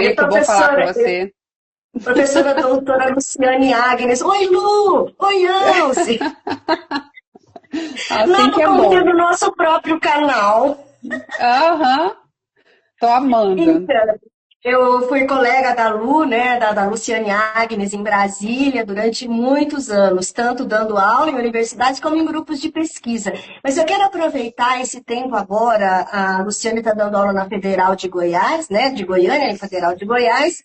Oi, que bom falar com você. professora doutora Luciane Agnes. Oi, Lu! Oi, Elze! Assim que Novo é conteúdo bom. no nosso próprio canal. Aham, tô amando. Então, eu fui colega da Lu, né, da Luciane Agnes em Brasília durante muitos anos, tanto dando aula em universidades como em grupos de pesquisa. Mas eu quero aproveitar esse tempo agora, a Luciane está dando aula na Federal de Goiás, né, de Goiânia, Federal de Goiás,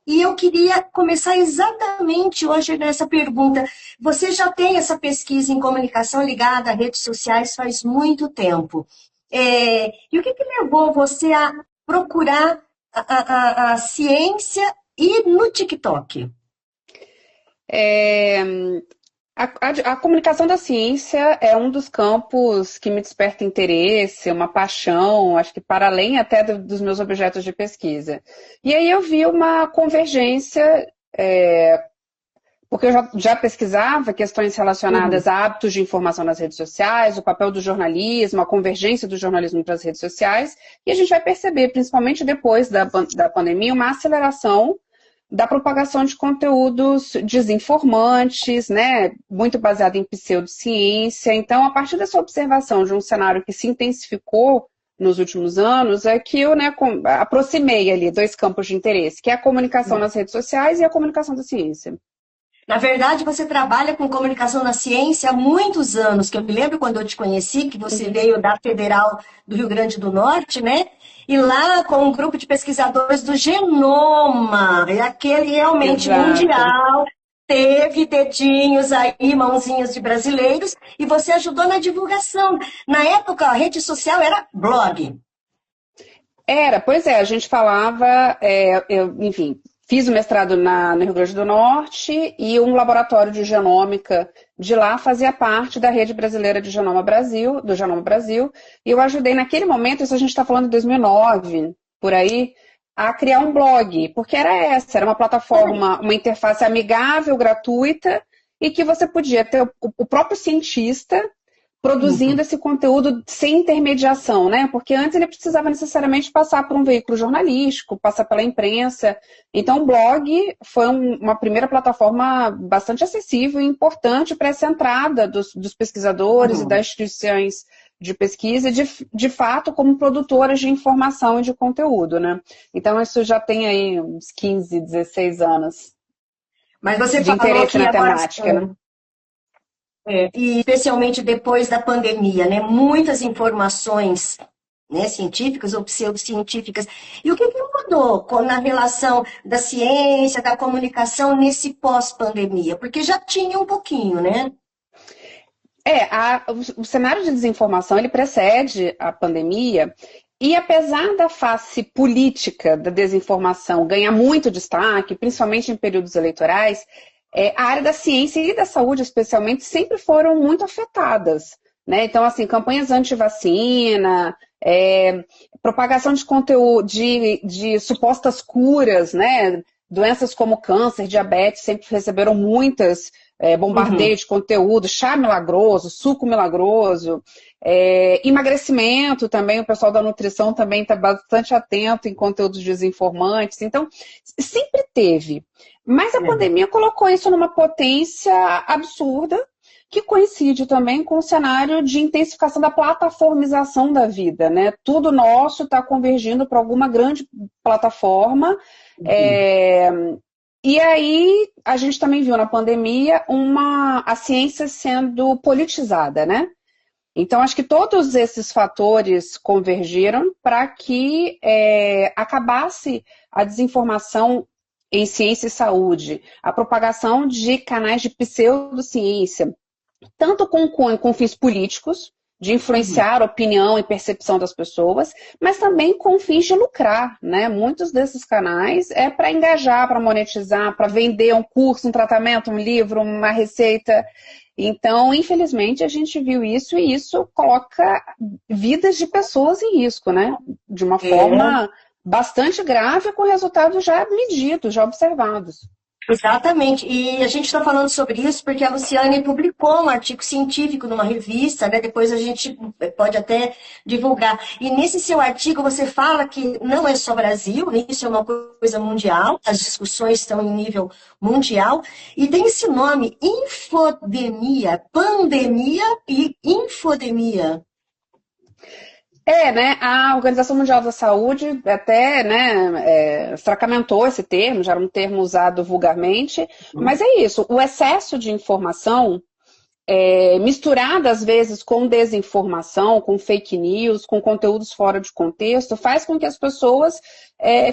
e eu queria começar exatamente hoje nessa pergunta. Você já tem essa pesquisa em comunicação ligada a redes sociais faz muito tempo. E o que levou você a procurar a ciência e no TikTok? É, a comunicação da ciência é um dos campos que me desperta interesse, uma paixão, acho que para além até dos meus objetos de pesquisa. E aí eu vi uma convergência, porque eu já pesquisava questões relacionadas Uhum. a hábitos de informação nas redes sociais, o papel do jornalismo, a convergência do jornalismo para as redes sociais, e a gente vai perceber, principalmente depois da pandemia, uma aceleração da propagação de conteúdos desinformantes, né, muito baseado em pseudociência. Então, a partir dessa observação de um cenário que se intensificou nos últimos anos, é que eu, né, aproximei ali dois campos de interesse, que é a comunicação nas redes sociais e a comunicação da ciência. Na verdade, você trabalha com comunicação na ciência há muitos anos, que eu me lembro quando eu te conheci, que você Uhum. veio da Federal do Rio Grande do Norte, né? E lá com um grupo de pesquisadores do genoma, e aquele realmente Exato. mundial, teve dedinhos aí, mãozinhas de brasileiros, e você ajudou na divulgação. Na época, a rede social era blog. Era, pois é, a gente falava, enfim, fiz o mestrado no Rio Grande do Norte e um laboratório de genômica de lá fazia parte da rede brasileira de Genoma Brasil, do Genoma Brasil, e eu ajudei naquele momento, isso a gente está falando de 2009, por aí, a criar um blog, porque era uma plataforma, uma interface amigável, gratuita, e que você podia ter o próprio cientista produzindo esse conteúdo sem intermediação, né? Porque antes ele precisava necessariamente passar por um veículo jornalístico, passar pela imprensa. Então, o blog foi uma primeira plataforma bastante acessível e importante para essa entrada dos pesquisadores e das instituições de pesquisa, de fato, como produtoras de informação e de conteúdo, né? Então, isso já tem aí uns 15, 16 anos Mas você de falou interesse que na agora, temática, né? e especialmente depois da pandemia, né? Muitas informações, né, científicas ou pseudocientíficas. E o que mudou na relação da ciência, da comunicação nesse pós-pandemia? Porque já tinha um pouquinho, né? O cenário de desinformação ele precede a pandemia e apesar da face política da desinformação ganhar muito destaque, principalmente em períodos eleitorais, a área da ciência e da saúde, especialmente, sempre foram muito afetadas. Né? Então, assim, campanhas anti-vacina, propagação de conteúdo, de supostas curas, né? Doenças como câncer, diabetes, sempre receberam muitas bombardeio Uhum. de conteúdo, chá milagroso, suco milagroso, emagrecimento também, o pessoal da nutrição também está bastante atento em conteúdos desinformantes, então sempre teve. Mas a pandemia colocou isso numa potência absurda, que coincide também com o cenário de intensificação da plataformização da vida, né? Tudo nosso está convergindo para alguma grande plataforma, Uhum. e aí a gente também viu na pandemia a ciência sendo politizada, né? Então, acho que todos esses fatores convergiram para que acabasse a desinformação em ciência e saúde, a propagação de canais de pseudociência, tanto com fins políticos, de Uhum. influenciar a opinião e percepção das pessoas, mas também com fins de lucrar, né? Muitos desses canais é para engajar, para monetizar, para vender um curso, um tratamento, um livro, uma receita. Então, infelizmente, a gente viu isso e isso coloca vidas de pessoas em risco, né? De uma É. forma bastante grave, com resultados já medidos, já observados. Exatamente, e a gente está falando sobre isso porque a Luciane publicou um artigo científico numa revista, né? Depois a gente pode até divulgar. E nesse seu artigo você fala que não é só Brasil, isso é uma coisa mundial, as discussões estão em nível mundial, e tem esse nome, infodemia, pandemia e infodemia. Né, a Organização Mundial da Saúde até, né, sacramentou esse termo, já era um termo usado vulgarmente, mas é isso, o excesso de informação, misturada às vezes com desinformação, com fake news, com conteúdos fora de contexto, faz com que as pessoas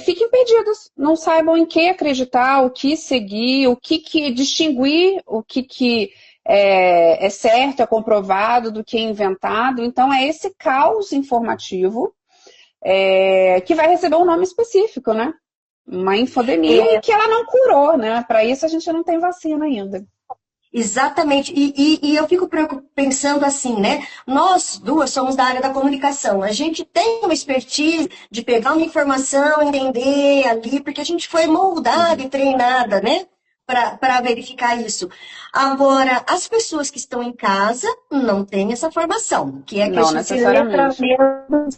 fiquem perdidas, não saibam em que acreditar, o que seguir, o que distinguir, o que é certo, é comprovado, do que é inventado. Então, é esse caos informativo que vai receber um nome específico, né? Uma infodemia que ela não curou, né? Para isso a gente não tem vacina ainda. Exatamente, e eu fico pensando assim, né? Nós duas somos da área da comunicação, a gente tem uma expertise de pegar uma informação, entender ali, porque a gente foi moldada e treinada, né? Para verificar isso. Agora, as pessoas que estão em casa não têm essa formação, que é que a Não gente necessariamente.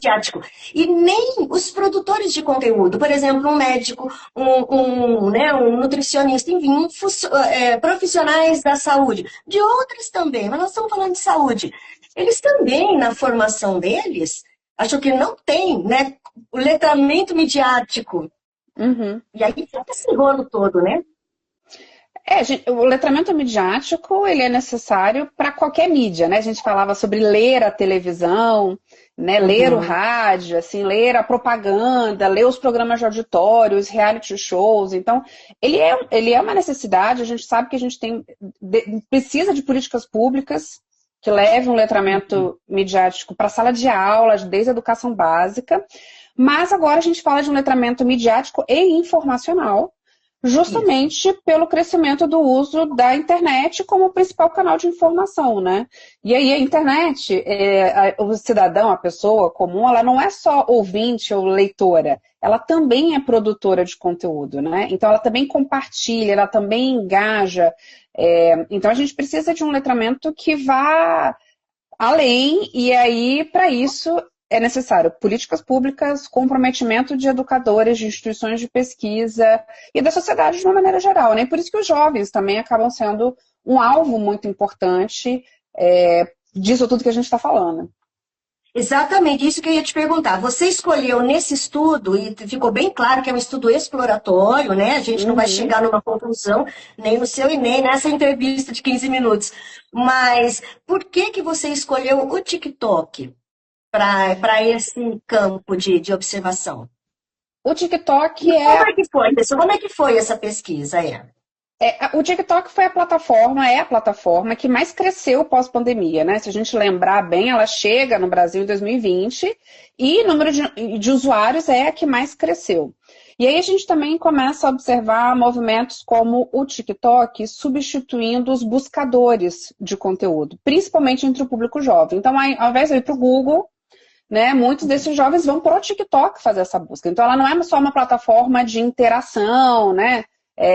ciático. E nem os produtores de conteúdo, por exemplo, um médico, né, um nutricionista, enfim, profissionais da saúde, de outras também, mas nós estamos falando de saúde. Eles também, na formação deles, acho que não tem, né, o letramento midiático. Uhum. E aí fica esse rolo todo, né? O letramento midiático, ele é necessário para qualquer mídia, né? A gente falava sobre ler a televisão, né? Ler o rádio, assim, ler a propaganda, ler os programas de auditório, os reality shows. Então, ele é uma necessidade, a gente sabe que a gente precisa de políticas públicas que levem um letramento midiático para a sala de aula, desde a educação básica, mas agora a gente fala de um letramento midiático e informacional, justamente pelo crescimento do uso da internet como principal canal de informação, né? E aí a internet, o cidadão, a pessoa comum, ela não é só ouvinte ou leitora, ela também é produtora de conteúdo, né? Então ela também compartilha, ela também engaja. Então a gente precisa de um letramento que vá além, e aí, para isso, é necessário políticas públicas, comprometimento de educadores, de instituições de pesquisa e da sociedade de uma maneira geral, né? Por isso que os jovens também acabam sendo um alvo muito importante disso tudo que a gente está falando. Exatamente, isso que eu ia te perguntar. Você escolheu nesse estudo, e ficou bem claro que é um estudo exploratório, né? A gente não vai chegar numa conclusão, nem no seu e nem nessa entrevista de 15 minutos. Mas por que você escolheu o TikTok para esse campo de observação? O TikTok Como é que foi, pessoal? Como é que foi essa pesquisa? O TikTok é a plataforma que mais cresceu pós-pandemia, né? Se a gente lembrar bem, ela chega no Brasil em 2020 e o número de usuários é a que mais cresceu. E aí a gente também começa a observar movimentos como o TikTok substituindo os buscadores de conteúdo, principalmente entre o público jovem. Então, ao invés de ir para o Google, né, muitos desses jovens vão para o TikTok fazer essa busca. Então, ela não é só uma plataforma de interação, né?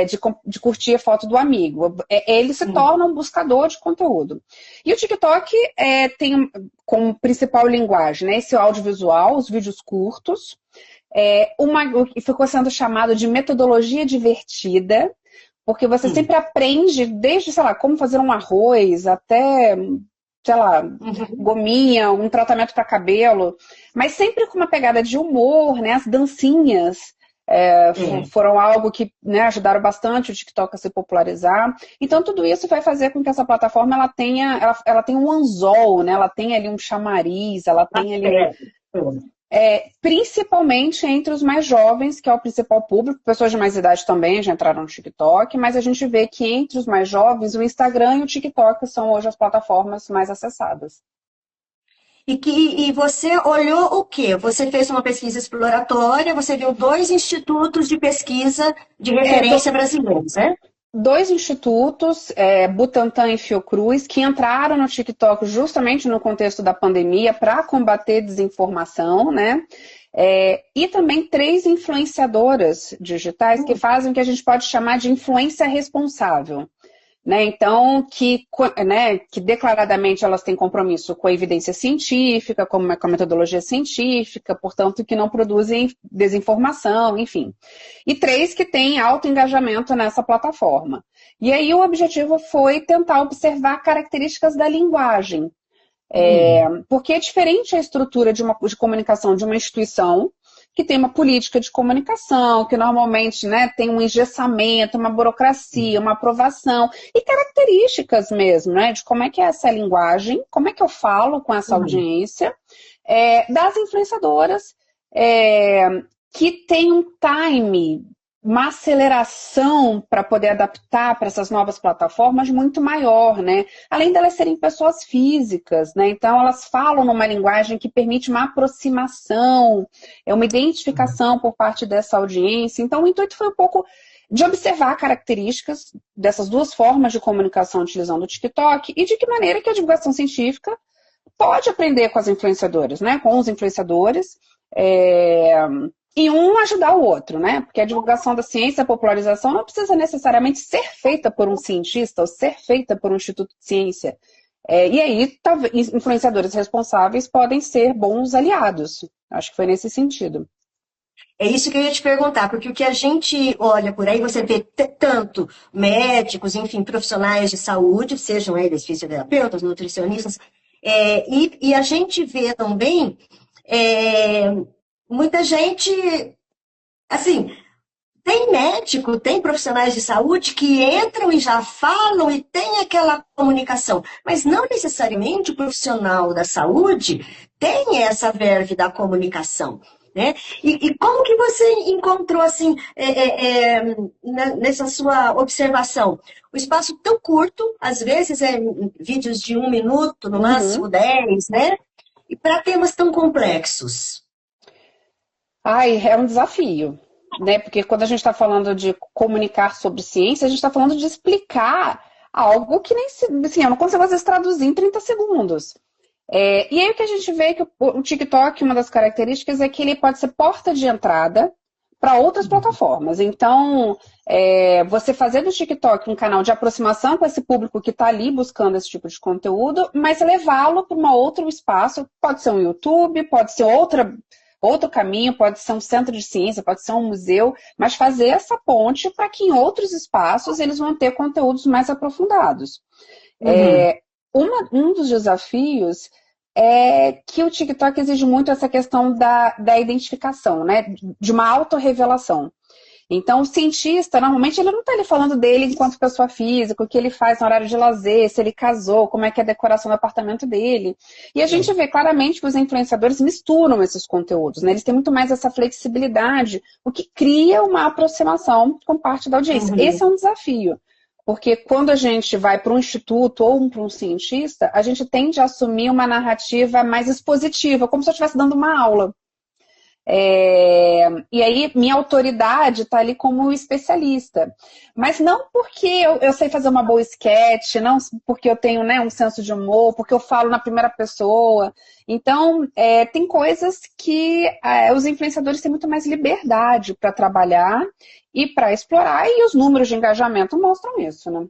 De curtir a foto do amigo. Ele se torna um buscador de conteúdo. E o TikTok tem como principal linguagem, né, esse audiovisual, os vídeos curtos, o que ficou sendo chamado de metodologia divertida, porque você sempre aprende desde, sei lá, como fazer um arroz, até, sei lá, gominha, um tratamento para cabelo, mas sempre com uma pegada de humor, né, as dancinhas, foram algo que, né, ajudaram bastante o TikTok a se popularizar. Então, tudo isso vai fazer com que essa plataforma ela tenha um anzol, né? Ela tenha ali um chamariz, ela tenha ali... principalmente entre os mais jovens, que é o principal público. Pessoas de mais idade também já entraram no TikTok, mas a gente vê que entre os mais jovens, o Instagram e o TikTok são hoje as plataformas mais acessadas. E você olhou o quê? Você fez uma pesquisa exploratória, você viu 2 institutos de pesquisa de referência brasileiros, né? 2 institutos, Butantan e Fiocruz, que entraram no TikTok justamente no contexto da pandemia para combater desinformação, né? E também 3 influenciadoras digitais que fazem o que a gente pode chamar de influência responsável. Né? Então, que declaradamente elas têm compromisso com a evidência científica, com a metodologia científica, portanto, que não produzem desinformação, enfim. E 3 que têm alto engajamento nessa plataforma. E aí o objetivo foi tentar observar características da linguagem. Porque é diferente a estrutura de comunicação de uma instituição que tem uma política de comunicação, que normalmente, né, tem um engessamento, uma burocracia, uma aprovação, e características mesmo, né, de como é que é essa linguagem, como é que eu falo com essa audiência, das influenciadoras, que tem um time, uma aceleração para poder adaptar para essas novas plataformas muito maior, né? Além delas serem pessoas físicas, né? Então elas falam numa linguagem que permite uma aproximação, uma identificação por parte dessa audiência. Então o intuito foi um pouco de observar características dessas 2 formas de comunicação utilizando o TikTok e de que maneira que a divulgação científica pode aprender com as influenciadoras, né? Com os influenciadores, e um ajudar o outro, né? Porque a divulgação da ciência, a popularização, não precisa necessariamente ser feita por um cientista ou ser feita por um instituto de ciência. E aí, influenciadores responsáveis podem ser bons aliados. Acho que foi nesse sentido. É isso que eu ia te perguntar, porque o que a gente olha por aí, você vê tanto médicos, enfim, profissionais de saúde, sejam eles fisioterapeutas, nutricionistas, e a gente vê também muita gente, assim, tem médico, tem profissionais de saúde que entram e já falam e tem aquela comunicação, mas não necessariamente o profissional da saúde tem essa verve da comunicação, né? E como que você encontrou, assim, nessa sua observação? O espaço tão curto, às vezes vídeos de 1 minuto, no máximo 10, né? E para temas tão complexos. É um desafio, né? Porque quando a gente está falando de comunicar sobre ciência, a gente está falando de explicar algo que nem assim, eu não consigo às vezes traduzir em 30 segundos. E aí o que a gente vê é que o TikTok, uma das características é que ele pode ser porta de entrada para outras plataformas. Então, você fazer do TikTok um canal de aproximação com esse público que está ali buscando esse tipo de conteúdo, mas levá-lo para um outro espaço, pode ser um YouTube, pode ser outro caminho, pode ser um centro de ciência, pode ser um museu, mas fazer essa ponte para que em outros espaços eles vão ter conteúdos mais aprofundados. Um dos desafios é que o TikTok exige muito essa questão da identificação, né? De uma autorrevelação. Então, o cientista, normalmente, ele não está ali falando dele enquanto pessoa física, o que ele faz no horário de lazer, se ele casou, como é que é a decoração do apartamento dele. E a gente vê claramente que os influenciadores misturam esses conteúdos, né? Eles têm muito mais essa flexibilidade, o que cria uma aproximação com parte da audiência. Esse é um desafio. Porque quando a gente vai para um instituto ou para um cientista, a gente tende a assumir uma narrativa mais expositiva, como se eu estivesse dando uma aula. E aí minha autoridade está ali como especialista. Mas não porque eu sei fazer uma boa sketch, não porque eu tenho, né, um senso de humor, porque eu falo na primeira pessoa. Então, tem coisas que os influenciadores têm muito mais liberdade para trabalhar e para explorar, e os números de engajamento mostram isso, né?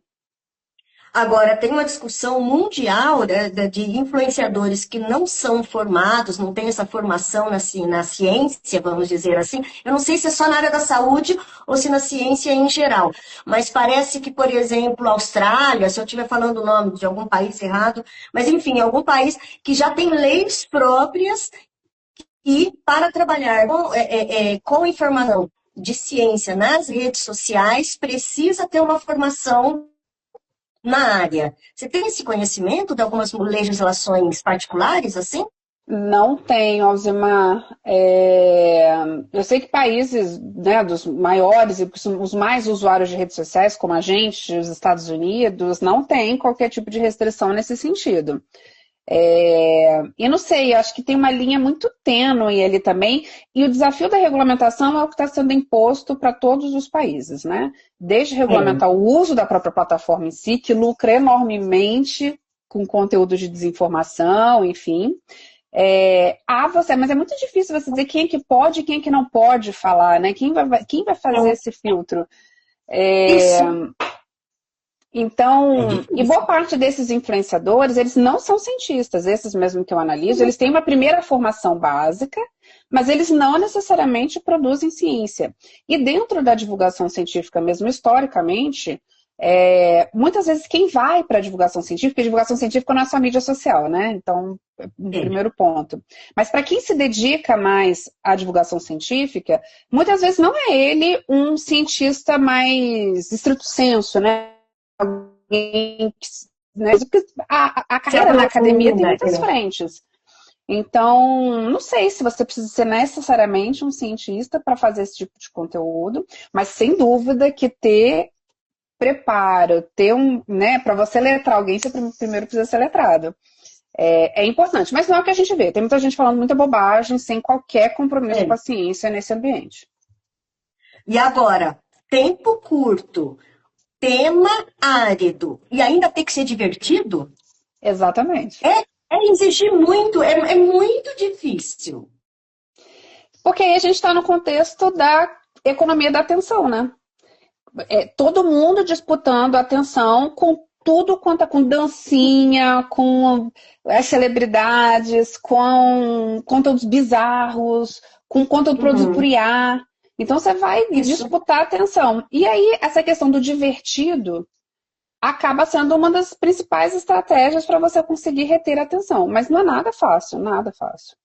Agora, tem uma discussão mundial, né, de influenciadores que não são formados, não têm essa formação na ciência, vamos dizer assim. Eu não sei se é só na área da saúde ou se na ciência em geral. Mas parece que, por exemplo, a Austrália, se eu estiver falando o nome de algum país errado, mas enfim, algum país que já tem leis próprias e para trabalhar com informação de ciência nas redes sociais, precisa ter uma formação na área. Você tem esse conhecimento de algumas legislações particulares, assim? Não tenho, Alzimar. Eu sei que países, né, dos maiores e os mais usuários de redes sociais, como a gente, os Estados Unidos, não tem qualquer tipo de restrição nesse sentido. E não sei, acho que tem uma linha muito tênue ali também, e o desafio da regulamentação é o que está sendo imposto para todos os países, né? Desde regulamentar o uso da própria plataforma em si, que lucra enormemente com conteúdo de desinformação, enfim, Mas é muito difícil você dizer quem é que pode e quem é que não pode falar, né? Quem vai fazer esse filtro? Isso é Então, e difícil. boa parte desses influenciadores, eles não são cientistas, esses mesmo que eu analiso, eles têm uma primeira formação básica, mas eles não necessariamente produzem ciência. E dentro da divulgação científica mesmo, historicamente, muitas vezes quem vai para a divulgação científica não é só mídia social, né? Então, um É. primeiro ponto. Mas para quem se dedica mais à divulgação científica, muitas vezes não é ele um cientista mais estrito sensu, né? Alguém que, né? A Se carreira na academia tem aprofunda. muitas frentes. Então, não sei se você precisa ser necessariamente um cientista para fazer esse tipo de conteúdo, mas sem dúvida que ter preparo, né, para você letrar alguém, você primeiro precisa ser letrado. É importante, mas não é o que a gente vê. Tem muita gente falando muita bobagem, sem qualquer compromisso com a ciência nesse ambiente. E agora, tempo curto, tema árido, e ainda tem que ser divertido? Exatamente. É exigir muito, é muito difícil. Porque aí a gente está no contexto da economia da atenção, né? Todo mundo disputando atenção com tudo quanto com dancinha, com as celebridades, com conteúdos bizarros, com conteúdo produzido por IA. Então você vai Isso. disputar a atenção. E aí essa questão do divertido acaba sendo uma das principais estratégias para você conseguir reter a atenção. Mas não é nada fácil, nada fácil.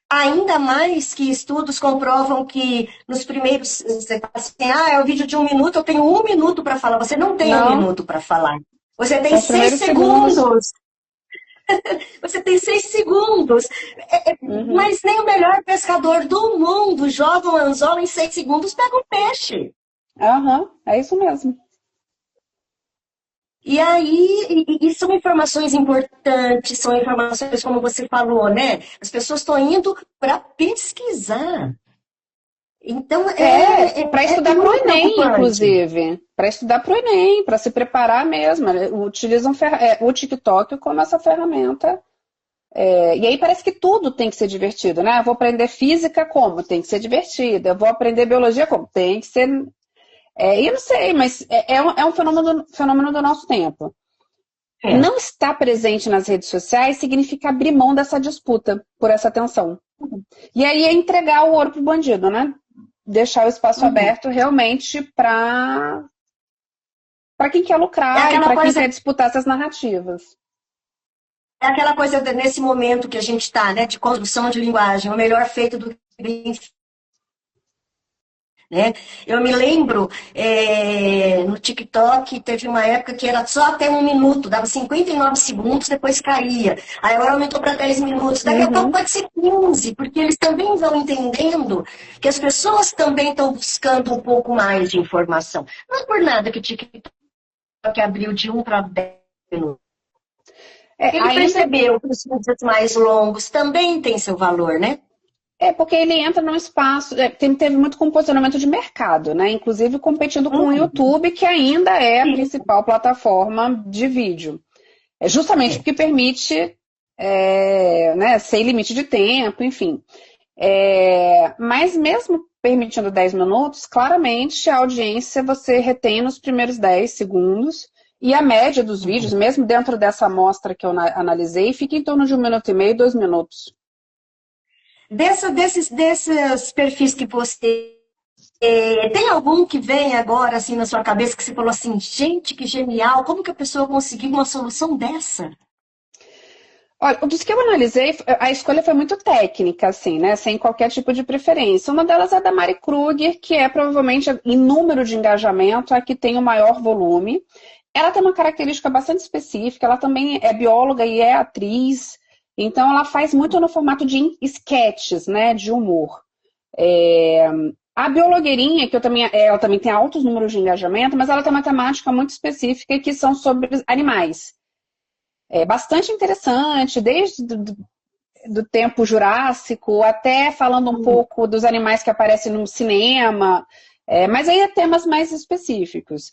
Ainda mais que estudos comprovam que nos primeiros. Você fala assim, é um vídeo de 1 minuto, eu tenho 1 minuto para falar. Você não tem 1 minuto para falar. Você tem São os 6 primeiros segundos. segundos. Você tem 6 segundos. Mas nem o melhor pescador do mundo joga um anzol em 6 segundos, pega um peixe. É isso mesmo. E aí, e são informações importantes, são informações, como você falou, né? As pessoas estão indo para pesquisar. Então, para estudar para o muito Enem, preocupante. inclusive. Para estudar para o Enem, para se preparar mesmo. Utilizam o TikTok como essa ferramenta. E aí parece que tudo tem que ser divertido, né? Eu vou aprender física como? Tem que ser divertido. Eu vou aprender biologia como? Tem que ser... eu não sei, mas é um fenômeno do nosso tempo. Não estar presente nas redes sociais significa abrir mão dessa disputa por essa atenção. E aí é entregar o ouro pro bandido, né? Deixar o espaço aberto realmente para quem quer lucrar e para quem quer disputar essas narrativas. É aquela coisa nesse momento que a gente está, né, de construção de linguagem, o melhor feito do que bem feito. Né? Eu me lembro, no TikTok, teve uma época que era só até 1 minuto, dava 59 segundos, depois caía. Aí agora aumentou para 10 minutos. Daqui a pouco pode ser 15, porque eles também vão entendendo que as pessoas também estão buscando um pouco mais de informação. Não é por nada que o TikTok abriu de 1 para 10 minutos. Ele percebeu que os vídeos mais longos também têm seu valor, né? Porque ele entra num espaço, teve muito composicionamento de mercado, né? Inclusive competindo com o YouTube, que ainda é a principal plataforma de vídeo. Justamente porque permite, né, sem limite de tempo, enfim. Mas mesmo permitindo 10 minutos, claramente a audiência você retém nos primeiros 10 segundos. E a média dos vídeos, mesmo dentro dessa amostra que eu analisei, fica em torno de 1,5 minuto, 2 minutos. Desses perfis que você tem algum que vem agora assim na sua cabeça que você falou assim, gente, que genial, como que a pessoa conseguiu uma solução dessa? Olha, dos que eu analisei, a escolha foi muito técnica, assim, né? Sem qualquer tipo de preferência. Uma delas é da Mari Kruger, que é provavelmente, em número de engajamento, a que tem o maior volume. Ela tem uma característica bastante específica, ela também é bióloga e é atriz. Então, ela faz muito no formato de sketches, né, de humor. A biologueirinha, que ela também tem altos números de engajamento, mas ela tem uma temática muito específica que são sobre animais. É bastante interessante, desde do tempo jurássico, até falando um pouco dos animais que aparecem no cinema. Mas aí é temas mais específicos.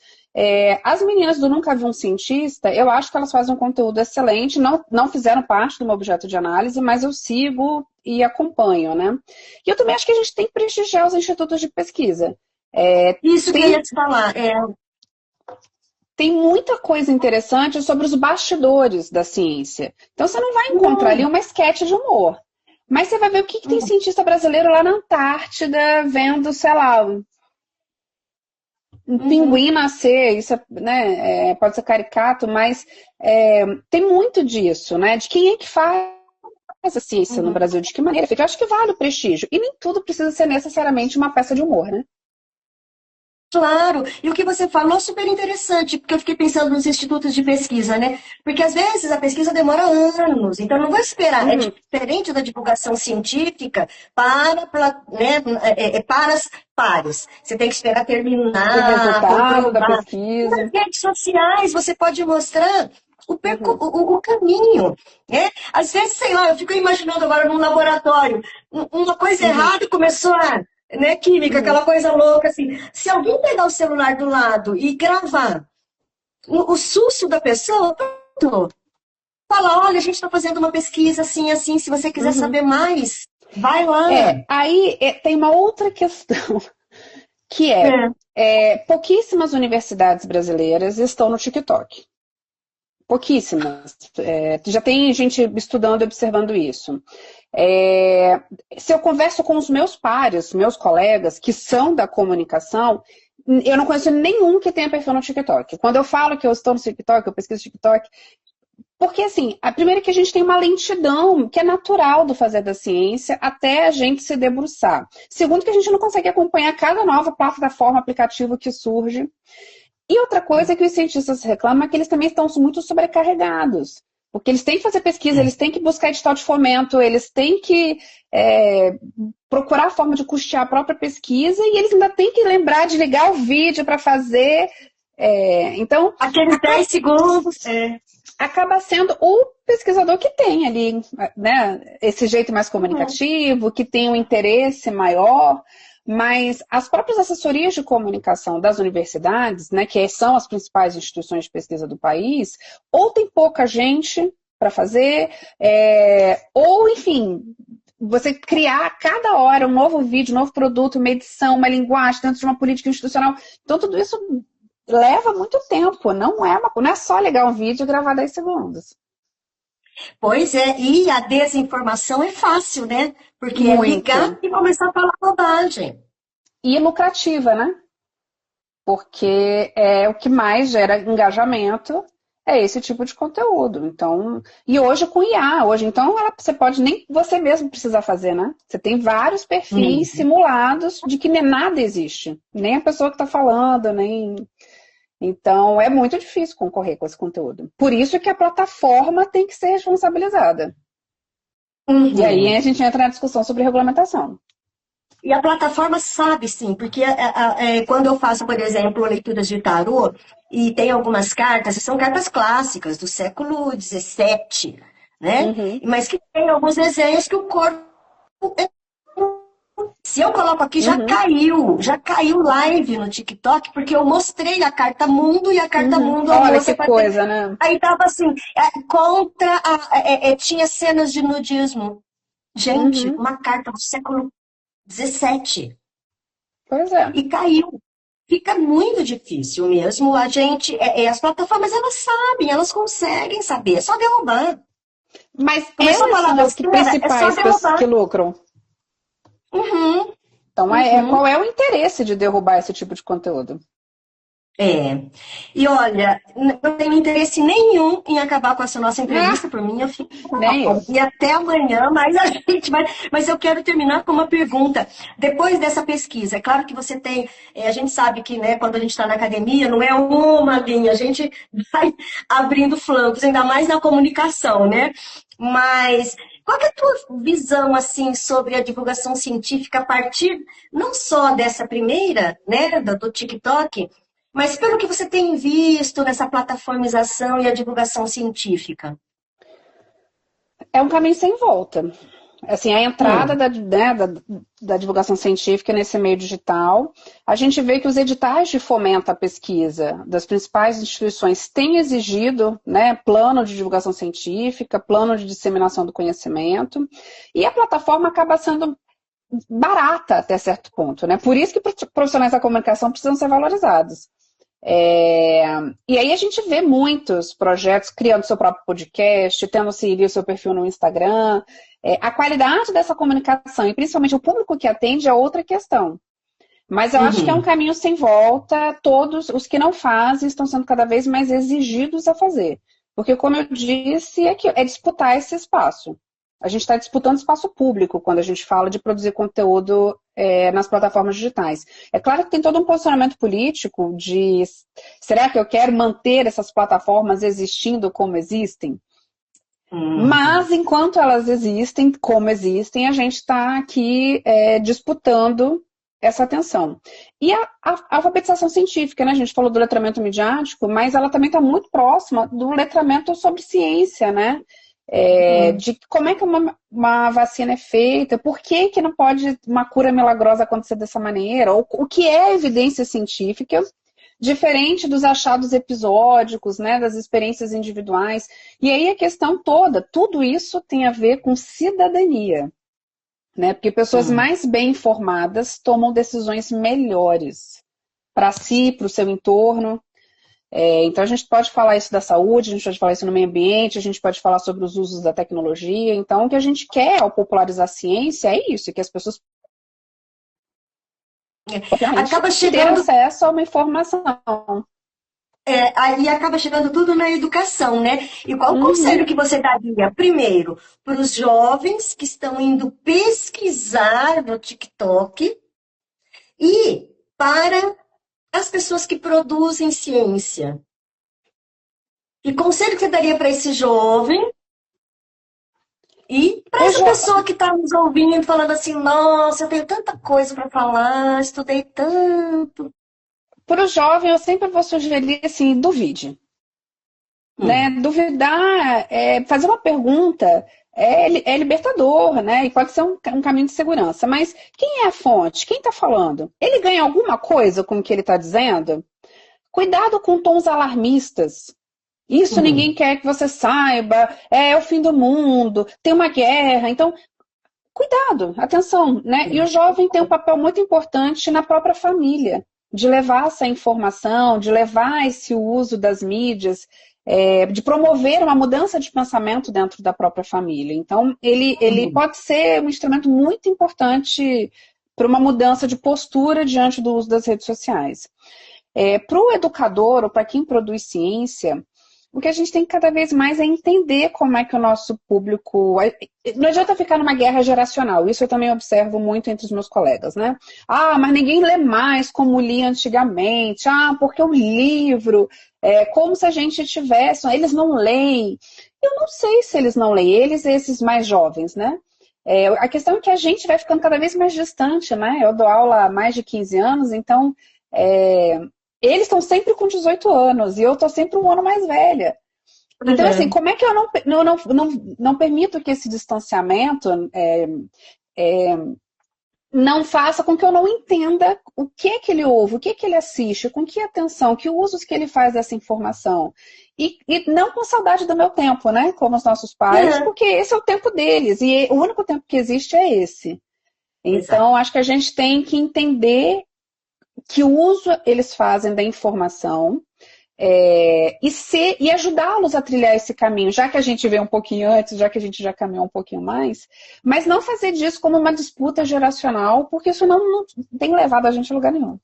As meninas do Nunca Vi um Cientista, eu acho que elas fazem um conteúdo excelente, não fizeram parte do meu objeto de análise, mas eu sigo e acompanho, né? E eu também acho que a gente tem que prestigiar os institutos de pesquisa. Isso que eu ia te falar. Tem muita coisa interessante sobre os bastidores da ciência. Então você não vai encontrar ali uma esquete de humor. Mas você vai ver o que tem cientista brasileiro lá na Antártida vendo, sei lá, um pinguim nascer. Isso né, pode ser caricato, mas tem muito disso, né? De quem é que faz a ciência no Brasil, de que maneira é feita. Eu acho que vale o prestígio. E nem tudo precisa ser necessariamente uma peça de humor, né? Claro, e o que você falou é super interessante, porque eu fiquei pensando nos institutos de pesquisa, né? Porque às vezes a pesquisa demora anos, então não vou esperar. É diferente da divulgação científica para as pares. Você tem que esperar terminar, o resultado da comprovar. pesquisa. Nas redes sociais você pode mostrar o caminho, né? Às vezes, sei lá, eu fico imaginando agora num laboratório, uma coisa errada começou né, química, aquela coisa louca, assim. Se alguém pegar o celular do lado e gravar o susto da pessoa, pronto. Fala, olha, a gente está fazendo uma pesquisa assim, assim, se você quiser saber mais, vai lá. Aí tem uma outra questão, que pouquíssimas universidades brasileiras estão no TikTok. Pouquíssimas. Já tem gente estudando e observando isso. Se eu converso com os meus pares, meus colegas, que são da comunicação, eu não conheço nenhum que tenha perfil no TikTok. Quando eu falo que eu estou no TikTok, eu pesquiso TikTok, porque assim, a primeira é que a gente tem uma lentidão que é natural do fazer da ciência até a gente se debruçar. Segundo, que a gente não consegue acompanhar cada nova plataforma, aplicativo que surge. E outra coisa é que os cientistas reclamam é que eles também estão muito sobrecarregados. Porque eles têm que fazer pesquisa, eles têm que buscar edital de fomento, eles têm que procurar a forma de custear a própria pesquisa e eles ainda têm que lembrar de ligar o vídeo para fazer. Então, aqueles 10 segundos. Acaba sendo o pesquisador que tem ali, né, esse jeito mais comunicativo, que tem um interesse maior. Mas as próprias assessorias de comunicação das universidades, né, que são as principais instituições de pesquisa do país, ou tem pouca gente para fazer, ou, enfim, você criar a cada hora um novo vídeo, um novo produto, uma edição, uma linguagem dentro de uma política institucional. Então, tudo isso leva muito tempo. Não é só ligar um vídeo e gravar 10 segundos. Pois é, e a desinformação é fácil, né? Porque muito. É ligar e começar a falar bobagem. E lucrativa, né? Porque o que mais gera engajamento é esse tipo de conteúdo. Então, e hoje com IA, então você pode nem você mesmo precisar fazer, né? Você tem vários perfis simulados de que nada existe. Nem a pessoa que está falando, nem... Então, é muito difícil concorrer com esse conteúdo. Por isso que a plataforma tem que ser responsabilizada. E aí a gente entra na discussão sobre regulamentação. E a plataforma sabe, sim, porque quando eu faço, por exemplo, leituras de tarô, e tem algumas cartas, são cartas clássicas, do século XVII, né? Mas que tem alguns desenhos que o corpo... Se eu coloco aqui, já caiu live no TikTok, porque eu mostrei a carta mundo e a carta mundo... Olha que coisa, né? Aí tava assim, tinha cenas de nudismo. Gente, uma carta do século 17. Pois é. E caiu. Fica muito difícil mesmo. A gente, as plataformas, elas sabem, elas conseguem saber, é só derrubar. Mas elas são as principais que lucram. Então, qual é o interesse de derrubar esse tipo de conteúdo? E olha, não tenho interesse nenhum em acabar com essa nossa entrevista, por mim, eu fico... E até amanhã, mas eu quero terminar com uma pergunta. Depois dessa pesquisa, é claro que você tem, a gente sabe que, né, quando a gente está na academia, não é uma linha, a gente vai abrindo flancos, ainda mais na comunicação, né? Mas qual que é a tua visão, assim, sobre a divulgação científica a partir, não só dessa primeira, né, do TikTok, mas pelo que você tem visto nessa plataformização e a divulgação científica? É um caminho sem volta. Assim, a entrada da divulgação científica nesse meio digital, a gente vê que os editais de fomento à pesquisa das principais instituições têm exigido, né, plano de divulgação científica, plano de disseminação do conhecimento, e a plataforma acaba sendo barata até certo ponto, né? Por isso que profissionais da comunicação precisam ser valorizados. E aí a gente vê muitos projetos criando seu próprio podcast, tendo seguir o seu perfil no Instagram. A qualidade dessa comunicação, e principalmente o público que atende, é outra questão. Mas eu acho que é um caminho sem volta. Todos os que não fazem estão sendo cada vez mais exigidos a fazer. Porque, como eu disse, é disputar esse espaço. A gente está disputando espaço público quando a gente fala de produzir conteúdo nas plataformas digitais. É claro que tem todo um posicionamento político de será que eu quero manter essas plataformas existindo como existem? Mas, enquanto elas existem, como existem, a gente está aqui disputando essa atenção. E a alfabetização científica, né? A gente falou do letramento midiático, mas ela também está muito próxima do letramento sobre ciência, né? De como é que uma vacina é feita, por que que não pode uma cura milagrosa acontecer dessa maneira, ou o que é evidência científica, diferente dos achados episódicos, né, das experiências individuais. E aí a questão toda, tudo isso tem a ver com cidadania, né? Porque pessoas mais bem informadas tomam decisões melhores para si, para o seu entorno. Então a gente pode falar isso da saúde, a gente pode falar isso no meio ambiente, a gente pode falar sobre os usos da tecnologia. Então o que a gente quer ao popularizar a ciência é isso, que as pessoas Acaba ter chegando, acesso a uma informação. aí acaba chegando tudo na educação, né? E qual o conselho que você daria? Primeiro, para os jovens que estão indo pesquisar no TikTok e para as pessoas que produzem ciência. Que conselho que você daria para esse jovem e para essa pessoa que está nos ouvindo, falando assim, nossa, eu tenho tanta coisa para falar, estudei tanto. Para o jovem, eu sempre vou sugerir assim, duvide. Né? Duvidar, fazer uma pergunta é libertador, né? E pode ser um caminho de segurança. Mas quem é a fonte? Quem está falando? Ele ganha alguma coisa com o que ele está dizendo? Cuidado com tons alarmistas. Isso ninguém quer que você saiba, é o fim do mundo, tem uma guerra. Então, cuidado, atenção, né? E o jovem tem um papel muito importante na própria família, de levar essa informação, de levar esse uso das mídias, de promover uma mudança de pensamento dentro da própria família. Então, ele pode ser um instrumento muito importante para uma mudança de postura diante do uso das redes sociais. Para o educador ou para quem produz ciência, o que a gente tem cada vez mais é entender como é que o nosso público... Não adianta ficar numa guerra geracional, isso eu também observo muito entre os meus colegas, né? Ah, mas ninguém lê mais como lia antigamente. Ah, porque o livro, como se a gente tivesse... Eles não leem. Eu não sei se eles não leem, eles e esses mais jovens, né? A questão é que a gente vai ficando cada vez mais distante, né? Eu dou aula há mais de 15 anos, então... eles estão sempre com 18 anos e eu estou sempre um ano mais velha. Então, assim, como é que eu não permito que esse distanciamento não faça com que eu não entenda o que é que ele ouve, o que é que ele assiste, com que atenção, que usos que ele faz dessa informação. E não com saudade do meu tempo, né? Como os nossos pais, porque esse é o tempo deles e o único tempo que existe é esse. Então, acho que a gente tem que entender que uso eles fazem da informação e ajudá-los a trilhar esse caminho, já que a gente veio um pouquinho antes, já que a gente já caminhou um pouquinho mais, mas não fazer disso como uma disputa geracional, porque isso não tem levado a gente a lugar nenhum.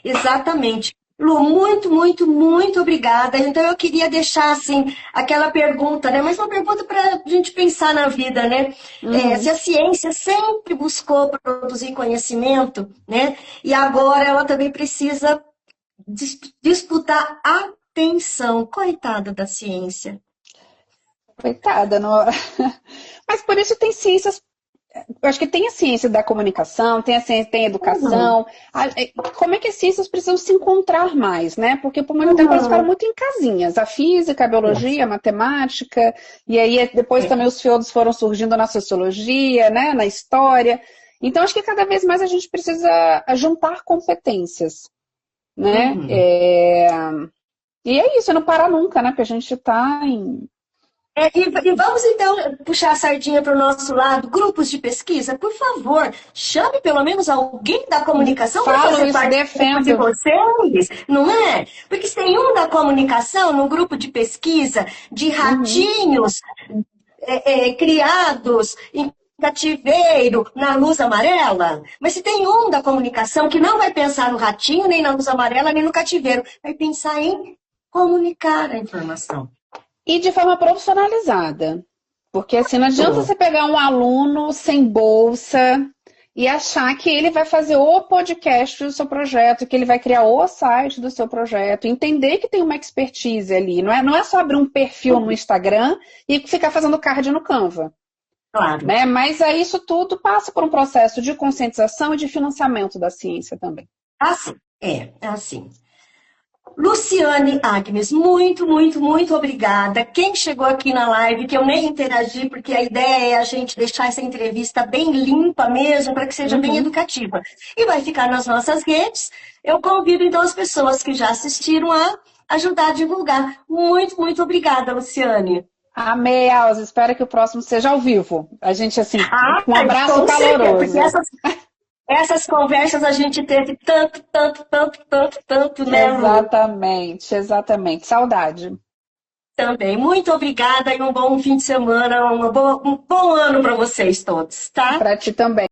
Exatamente. Lu, muito, muito, muito obrigada. Então, eu queria deixar, assim, aquela pergunta, né? Mas uma pergunta para a gente pensar na vida, né? Se a ciência sempre buscou produzir conhecimento, né? E agora ela também precisa disputar atenção. Coitada da ciência. Coitada, não... Mas por isso tem ciências eu acho que tem a ciência da comunicação, tem a ciência, tem a educação. Como é que as ciências precisam se encontrar mais, né? Porque por muito tempo elas ficaram muito em casinhas. A física, a biologia, a matemática, e aí depois também os feudos foram surgindo na sociologia, né? Na história. Então acho que cada vez mais a gente precisa juntar competências, né? E é isso, não parar nunca, né? Porque a gente está em... E vamos então puxar a sardinha para o nosso lado, grupos de pesquisa, por favor, chame pelo menos alguém da comunicação para fazer parte de vocês, não é? Porque se tem um da comunicação no grupo de pesquisa de ratinhos criados em cativeiro na luz amarela, mas se tem um da comunicação que não vai pensar no ratinho, nem na luz amarela, nem no cativeiro, vai pensar em comunicar a informação. E de forma profissionalizada. Porque assim, não adianta você pegar um aluno sem bolsa e achar que ele vai fazer o podcast do seu projeto, que ele vai criar o site do seu projeto, entender que tem uma expertise ali. Não é só abrir um perfil no Instagram e ficar fazendo card no Canva. Claro. Né? Mas aí isso tudo passa por um processo de conscientização e de financiamento da ciência também. Assim, assim. Luciane Agnes, muito, muito, muito obrigada. Quem chegou aqui na live, que eu nem interagi, porque a ideia é a gente deixar essa entrevista bem limpa mesmo, para que seja bem educativa. E vai ficar nas nossas redes. Eu convido, então, as pessoas que já assistiram a ajudar a divulgar. Muito, muito obrigada, Luciane. Amei, Alza. Espero que o próximo seja ao vivo. A gente, assim, um abraço caloroso. Essas conversas a gente teve tanto, né, Lu? Exatamente. Saudade. Também. Muito obrigada e um bom fim de semana, um bom ano para vocês todos, tá? Para ti também.